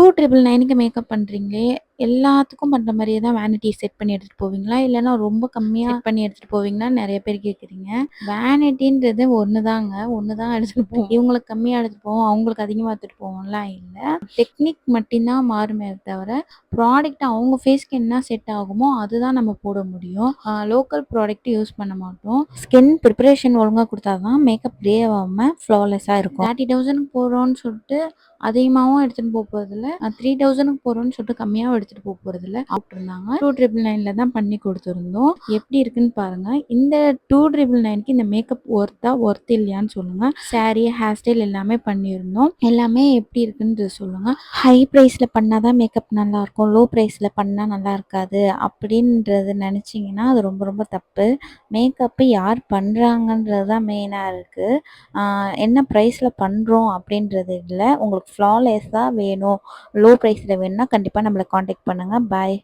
2,999க்கு makeup பண்றீங்களே! எல்லாத்துக்கும் பண்ற மாரியே தான் வேனிட்டி செட் பண்ணி எடுத்துட்டு போவீங்களா? இல்லன்னா ரொம்ப கம்மியா செட் பண்ணி எடுத்துட்டு போவீங்களான்னு நெறைய பேர் கேட்குறீங்க. வேனிட்டின்றது ஒண்ணு தாங்க. ஒண்ணு தான் எடுத்துட்டு போவோம். இவங்களுக்கு கம்மியா எடுத்துட்டு போவோம், அவங்களுக்கு அதிகமா எடுத்துட்டு போவோம்லாம் இல்ல. டெக்னிக் மட்டும் தான் மாறுமே தவிர, ப்ராடக்ட் அவங்க ஃபேஸ்க்கு என்ன செட் ஆகுமோ அதுதான் நம்ம போட முடியும். லோக்கல் ப்ராடக்ட் யூஸ் பண்ண மாட்டோம். ஸ்கின் ப்ரிப்பரேஷன் ஒழுங்கா குடுத்தா தான் மேக்கப் டே ஆகாம ஃப்ளாலெஸ்ஸா இருக்கும். 30,000க்கு போறோம்னு சொல்லிட்டு அதிகமாவும் எடுத்துட்டு போறதில்ல. 3,000க்கு போறோம்னு சொல்லிட்டு கம்மியாவும் எடுத்துட்டு போறதில்ல. போட்டிருந்தாங்க. 2,999ல தான் பண்ணி குடுத்துருந்தோம். எப்படி இருக்குன்னு பாருங்க. இந்த 2,999க்கு இந்த மேக்கப் ஒர்த் இல்லையான்னு சொல்லுங்க. சாரி, ஹேர் ஸ்டைல் எல்லாமே பண்ணியிருந்தோம். எல்லாமே எப்படி இருக்குன்னு சொல்லுங்க. ஹை பிரைஸ்ல பண்ணாதான் மேக்கப் நல்லா இருக்கும். லோ பிரைஸ்ல பண்ணா நல்லா இருக்காது. அப்படின்றது நினைச்சீங்கன்னா அது ரொம்ப ரொம்ப தப்பு. மேக்கப் யார் பண்றாங்கன்றது தான் மெயினா இருக்கு. என்ன ப்ரைஸ்ல பண்றோம் அப்படின்றது இல்ல. உங்களுக்கு ஃப்ளாலெஸ்ஸா வேணும், லோ ப்ரைஸ்ல வேணும்னா கண்டிப்பா நம்மள கான்டாக்ட் பண்ணுங்க. பாய்.